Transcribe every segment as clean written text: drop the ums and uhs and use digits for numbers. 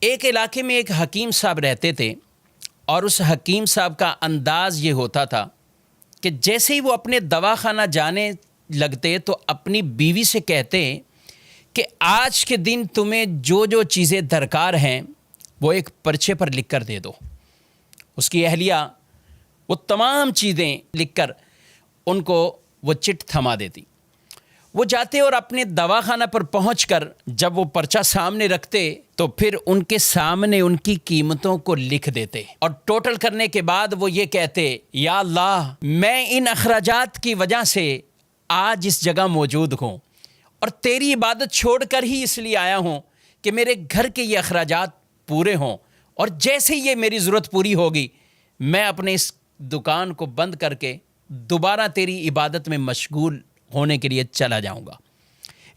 ایک علاقے میں ایک حکیم صاحب رہتے تھے اور اس حکیم صاحب کا انداز یہ ہوتا تھا کہ جیسے ہی وہ اپنے دواخانہ جانے لگتے تو اپنی بیوی سے کہتے کہ آج کے دن تمہیں جو جو چیزیں درکار ہیں وہ ایک پرچے پر لکھ کر دے دو۔ اس کی اہلیہ وہ تمام چیزیں لکھ کر ان کو وہ چٹ تھما دیتی۔ وہ جاتے اور اپنے دواخانہ پر پہنچ کر جب وہ پرچہ سامنے رکھتے تو پھر ان کے سامنے ان کی قیمتوں کو لکھ دیتے اور ٹوٹل کرنے کے بعد وہ یہ کہتے، یا اللہ میں ان اخراجات کی وجہ سے آج اس جگہ موجود ہوں اور تیری عبادت چھوڑ کر ہی اس لیے آیا ہوں کہ میرے گھر کے یہ اخراجات پورے ہوں، اور جیسے ہی یہ میری ضرورت پوری ہوگی میں اپنے اس دکان کو بند کر کے دوبارہ تیری عبادت میں مشغول ہونے کے لیے چلا جاؤں گا۔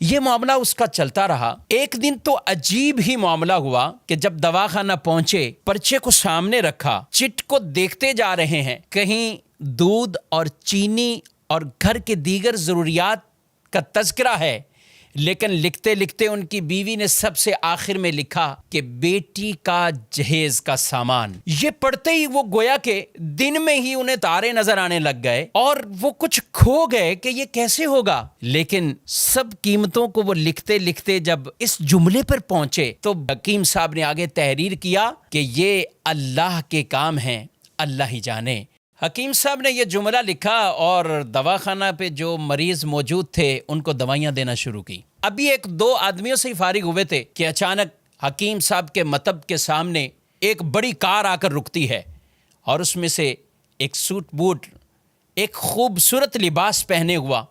یہ معاملہ اس کا چلتا رہا۔ ایک دن تو عجیب ہی معاملہ ہوا کہ جب دواخانہ پہنچے، پرچے کو سامنے رکھا، چٹ کو دیکھتے جا رہے ہیں، کہیں دودھ اور چینی اور گھر کے دیگر ضروریات کا تذکرہ ہے، لیکن لکھتے لکھتے ان کی بیوی نے سب سے آخر میں لکھا کہ بیٹی کا جہیز کا سامان۔ یہ پڑھتے ہی وہ گویا کہ دن میں ہی انہیں تارے نظر آنے لگ گئے اور وہ کچھ کھو گئے کہ یہ کیسے ہوگا۔ لیکن سب قیمتوں کو وہ لکھتے لکھتے جب اس جملے پر پہنچے تو حکیم صاحب نے آگے تحریر کیا کہ یہ اللہ کے کام ہیں، اللہ ہی جانے۔ حکیم صاحب نے یہ جملہ لکھا اور دواخانہ پہ جو مریض موجود تھے ان کو دوائیاں دینا شروع کی۔ ابھی ایک دو آدمیوں سے ہی فارغ ہوئے تھے کہ اچانک حکیم صاحب کے مطب کے سامنے ایک بڑی کار آ کر رکتی ہے اور اس میں سے ایک سوٹ بوٹ، ایک خوبصورت لباس پہنے ہوا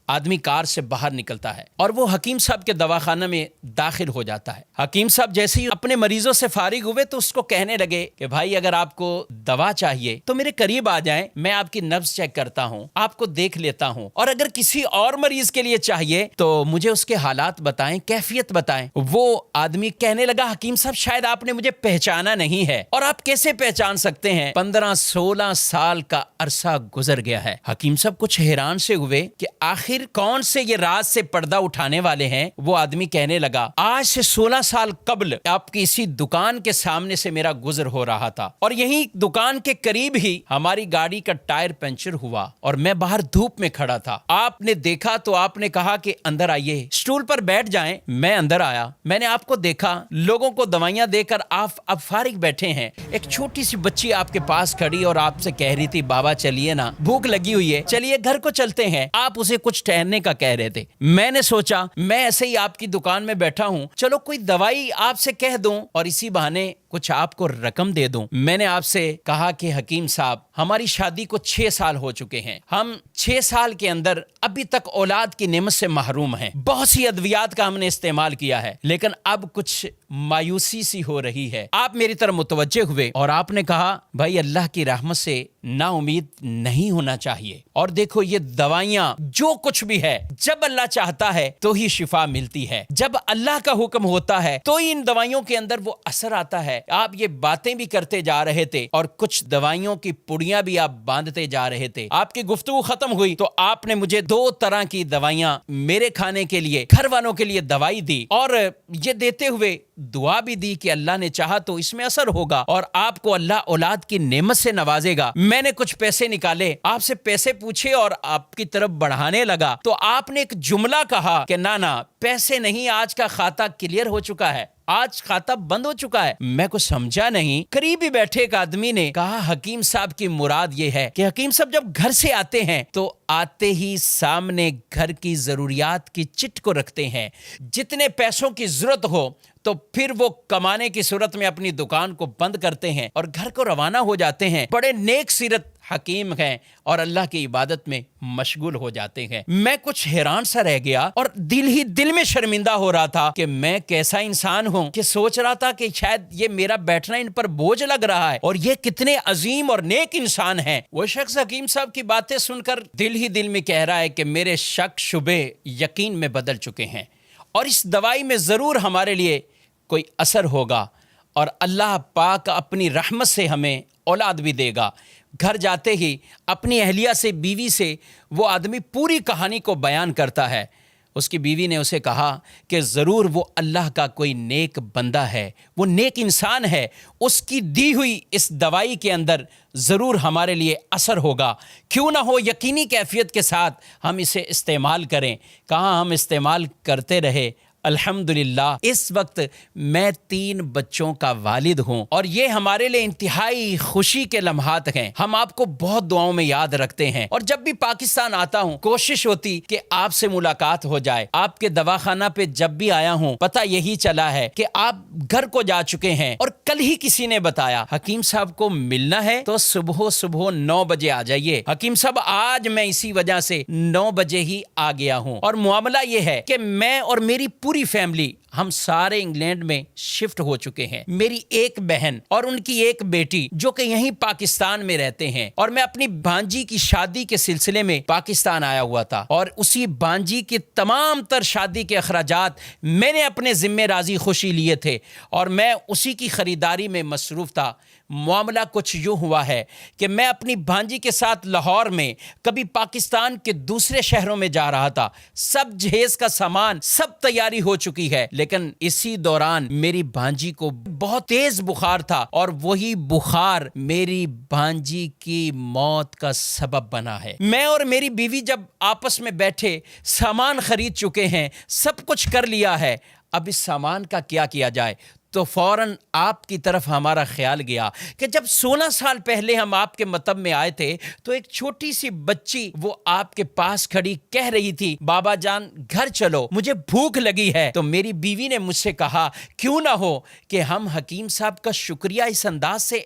آدمی کار سے باہر نکلتا ہے اور وہ حکیم صاحب کے دواخانہ میں داخل ہو جاتا ہے۔ حکیم صاحب جیسے ہی اپنے مریضوں سے فارغ ہوئے تو اس کو کہنے لگے کہ بھائی اگر آپ کو دوا چاہیے تو میرے قریب آ جائیں، میں آپ کی نبض چیک کرتا ہوں، آپ کو دیکھ لیتا ہوں، اور اگر کسی اور مریض کے لیے چاہیے تو مجھے اس کے حالات بتائیں، کیفیت بتائیں۔ وہ آدمی کہنے لگا، حکیم صاحب شاید آپ نے مجھے پہچانا نہیں ہے، اور آپ کیسے پہچان سکتے ہیں؟ 15-16 سال کا عرصہ گزر گیا ہے۔ حکیم صاحب کچھ حیران سے ہوئے کہ آخر کون سے یہ راز سے پردہ اٹھانے والے ہیں۔ وہ آدمی کہنے لگا، آج سے 16 سال قبل آپ کی اسی دکان کے سامنے سے میرا گزر ہو رہا تھا اور یہی دکان کے قریب ہی ہماری گاڑی کا ٹائر پنچر ہوا اور میں باہر دھوپ میں کھڑا تھا۔ آپ نے دیکھا تو آپ نے کہا کہ اندر آئیے، اسٹول پر بیٹھ جائیں۔ میں اندر آیا، میں نے آپ کو دیکھا، لوگوں کو دوائیاں دے کر آپ اب فارغ بیٹھے ہیں۔ ایک چھوٹی سی بچی آپ کے پاس کھڑی اور آپ سے کہہ رہی تھی، بابا چلیے نا، بھوک لگی ہوئی ہے، چلیے گھر کو چلتے ہیں۔ آپ اسے کچھ ٹہلنے کا کہہ رہے تھے۔ میں نے سوچا میں ایسے ہی آپ کی دکان میں بیٹھا ہوں، چلو کوئی دوائی آپ سے کہہ دوں اور اسی بہانے کچھ آپ کو رقم دے دوں۔ میں نے آپ سے کہا کہ حکیم صاحب ہماری شادی کو 6 سال ہو چکے ہیں، ہم 6 سال کے اندر ابھی تک اولاد کی نعمت سے محروم ہیں، بہت سی ادویات کا ہم نے استعمال کیا ہے، لیکن اب کچھ مایوسی سی ہو رہی ہے۔ آپ میری طرف متوجہ ہوئے اور آپ نے کہا، بھائی اللہ کی رحمت سے نا امید نہیں ہونا چاہیے، اور دیکھو یہ دوائیاں جو کچھ بھی ہے جب اللہ چاہتا ہے تو ہی شفا ملتی ہے، جب اللہ کا حکم ہوتا ہے تو ہی ان دوائیوں کے اندر وہ اثر آتا ہے۔ آپ یہ باتیں بھی کرتے جا رہے تھے اور کچھ دوائیوں کی پڑیاں بھی آپ باندھتے جا رہے تھے۔ آپ کی گفتگو ختم ہوئی تو آپ نے مجھے 2 طرح کی دوائیاں میرے کھانے کے لیے، گھر والوں کے لیے دوائی دی، اور یہ دیتے ہوئے دعا بھی دی کہ اللہ نے چاہا تو اس میں اثر ہوگا اور آپ کو اللہ اولاد کی نعمت سے نوازے گا۔ میں نے کچھ پیسے نکالے، آپ سے پیسے پوچھے اور آپ کی طرف بڑھانے لگا تو آپ نے ایک جملہ کہا کہ نا پیسے نہیں، آج کا کھاتا کلیئر ہو چکا ہے، آج کھاتا بند ہو چکا ہے۔ میں کو سمجھا نہیں۔ قریب ہی بیٹھے ایک آدمی نے کہا، حکیم صاحب کی مراد یہ ہے کہ حکیم صاحب جب گھر سے آتے ہیں تو آتے ہی سامنے گھر کی ضروریات کی چٹ کو رکھتے ہیں، جتنے پیسوں کی ضرورت ہو تو پھر وہ کمانے کی صورت میں اپنی دکان کو بند کرتے ہیں اور گھر کو روانہ ہو جاتے ہیں۔ بڑے نیک سیرت حکیم ہیں اور اللہ کی عبادت میں مشغول ہو جاتے ہیں۔ میں کچھ حیران سا رہ گیا اور دل ہی دل میں شرمندہ ہو رہا تھا کہ میں کیسا انسان ہوں کہ سوچ رہا تھا کہ شاید یہ میرا بیٹھنا ان پر بوجھ لگ رہا ہے اور یہ کتنے عظیم اور نیک انسان ہیں۔ وہ شخص حکیم صاحب کی باتیں سن کر دل ہی دل میں کہہ رہا ہے کہ میرے شک شبے یقین میں بدل چکے ہیں اور اس دوائی میں ضرور ہمارے لیے کوئی اثر ہوگا اور اللہ پاک اپنی رحمت سے ہمیں اولاد بھی دے گا۔ گھر جاتے ہی اپنی اہلیہ سے، بیوی سے وہ آدمی پوری کہانی کو بیان کرتا ہے اس کی بیوی نے اسے کہا کہ ضرور وہ اللہ کا کوئی نیک بندہ ہے، وہ نیک انسان ہے، اس کی دی ہوئی اس دوائی کے اندر ضرور ہمارے لیے اثر ہوگا، کیوں نہ ہو یقینی کیفیت کے ساتھ ہم اسے استعمال کریں۔ کہاں ہم استعمال کرتے رہے۔ الحمدللہ اس وقت میں 3 بچوں کا والد ہوں اور یہ ہمارے لیے انتہائی خوشی کے لمحات ہیں۔ ہم آپ کو بہت دعاؤں میں یاد رکھتے ہیں اور جب بھی پاکستان آتا ہوں کوشش ہوتی کہ آپ سے ملاقات ہو جائے۔ آپ کے دواخانہ پہ جب بھی آیا ہوں پتہ یہی چلا ہے کہ آپ گھر کو جا چکے ہیں، اور کل ہی کسی نے بتایا حکیم صاحب کو ملنا ہے تو صبح 9 بجے آ جائیے۔ حکیم صاحب آج میں اسی وجہ سے 9 بجے ہی آ گیا ہوں، اور معاملہ یہ ہے کہ میں اور میری پوری فیملی ہم سارے انگلینڈ میں شفٹ ہو چکے ہیں۔ میری ایک بہن اور ان کی ایک بیٹی جو کہ یہیں پاکستان میں رہتے ہیں، اور میں اپنی بھانجی کی شادی کے سلسلے میں پاکستان آیا ہوا تھا، اور اسی بھانجی کے تمام تر شادی کے اخراجات میں نے اپنے ذمہ راضی خوشی لیے تھے، اور میں اسی کی خریداری میں مصروف تھا۔ معاملہ کچھ یوں ہوا ہے کہ میں اپنی بھانجی کے ساتھ لاہور میں کبھی پاکستان کے دوسرے شہروں میں جا رہا تھا، سب جہیز کا سامان سب تیاری ہو چکی ہے، لیکن اسی دوران میری بھانجی کو بہت تیز بخار تھا، اور وہی بخار میری بھانجی کی موت کا سبب بنا ہے۔ میں اور میری بیوی جب آپس میں بیٹھے سامان خرید چکے ہیں، سب کچھ کر لیا ہے، اب اس سامان کا کیا کیا جائے، تو فوراً آپ کی طرف ہمارا خیال گیا کہ جب 16 سال پہلے ہم آپ کے مطب میں آئے تھے تو ایک چھوٹی سی بچی وہ آپ کے پاس کھڑی کہہ رہی تھی بابا جان گھر چلو مجھے بھوک لگی ہے۔ تو میری بیوی نے مجھ سے کہا کیوں نہ ہو کہ ہم حکیم صاحب کا شکریہ اس انداز سے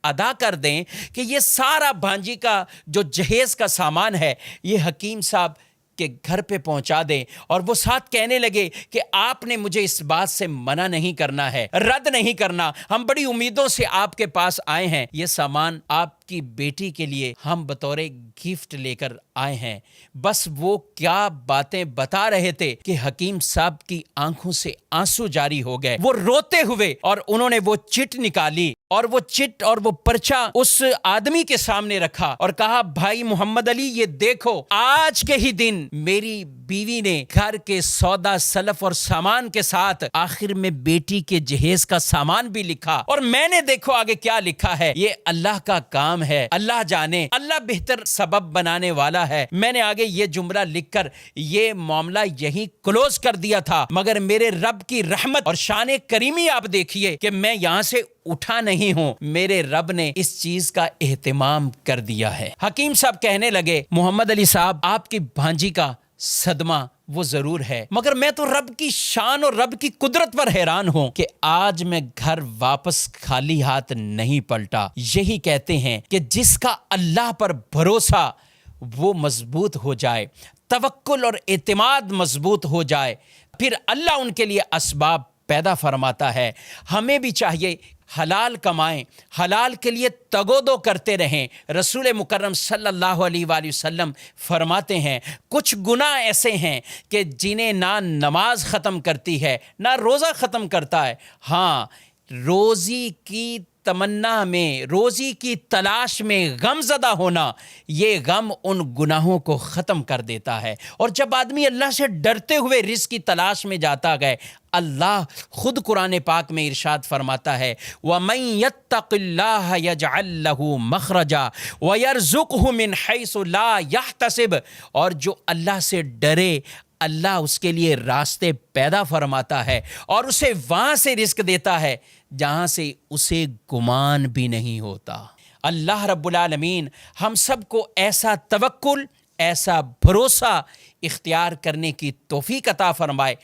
ادا کر دیں کہ یہ سارا بھانجی کا جو جہیز کا سامان ہے یہ حکیم صاحب کے گھر پہ پہنچا دیں۔ اور وہ ساتھ کہنے لگے کہ آپ نے مجھے اس بات سے منع نہیں کرنا ہے، رد نہیں کرنا، ہم بڑی امیدوں سے آپ کے پاس آئے ہیں، یہ سامان آپ کی بیٹی کے لیے ہم بطور گفٹ لے کر آئے ہیں۔ بس وہ کیا باتیں بتا رہے تھے کہ حکیم صاحب کی آنکھوں سے آنسو جاری ہو گئے، وہ روتے ہوئے، اور انہوں نے وہ چٹ نکالی اور وہ چٹ اور وہ پرچہ اس آدمی کے سامنے رکھا اور کہا بھائی محمد علی یہ دیکھو آج کے ہی دن میری بیوی نے گھر کے سودا سلف اور سامان کے ساتھ آخر میں بیٹی کے جہیز کا سامان بھی لکھا، اور میں نے دیکھو آگے کیا لکھا ہے، یہ اللہ کا کام ہے، اللہ جانے، اللہ بہتر سبب بنانے والا ہے۔ میں نے آگے یہ جملہ لکھ کر یہ معاملہ یہی کلوز کر دیا تھا، مگر میرے رب کی رحمت اور شان کریمی آپ دیکھیے کہ میں یہاں سے اٹھا نہیں ہوں، میرے رب نے اس چیز کا اہتمام کر دیا ہے۔ حکیم صاحب کہنے لگے محمد علی صاحب آپ کی بھانجی کا صدمہ وہ ضرور ہے، مگر میں تو رب کی شان اور رب کی قدرت پر حیران ہوں کہ آج میں گھر واپس خالی ہاتھ نہیں پلٹا۔ یہی کہتے ہیں کہ جس کا اللہ پر بھروسہ وہ مضبوط ہو جائے، توکل اور اعتماد مضبوط ہو جائے، پھر اللہ ان کے لیے اسباب پیدا فرماتا ہے۔ ہمیں بھی چاہیے حلال کمائیں، حلال کے لیے تگودو کرتے رہیں۔ رسول مکرم صلی اللہ علیہ وآلہ وسلم فرماتے ہیں کچھ گناہ ایسے ہیں کہ جنہیں نہ نماز ختم کرتی ہے نہ روزہ ختم کرتا ہے، ہاں روزی کی تمنا میں، روزی کی تلاش میں غم زدہ ہونا، یہ غم ان گناہوں کو ختم کر دیتا ہے۔ اور جب آدمی اللہ سے ڈرتے ہوئے رزق کی تلاش میں جاتا گئے، اللہ خود قرآن پاک میں ارشاد فرماتا ہے وَمَن يَتَّقِ اللَّهَ يَجْعَل لَّهُ مَخْرَجًا وَيَرْزُقْهُ مِنْ حَيْثُ لَا يَحْتَسِبُ، اور جو اللہ سے ڈرے اللہ اس کے لیے راستے پیدا فرماتا ہے اور اسے وہاں سے رزق دیتا ہے جہاں سے اسے گمان بھی نہیں ہوتا۔ اللہ رب العالمین ہم سب کو ایسا توکل، ایسا بھروسہ اختیار کرنے کی توفیق عطا فرمائے۔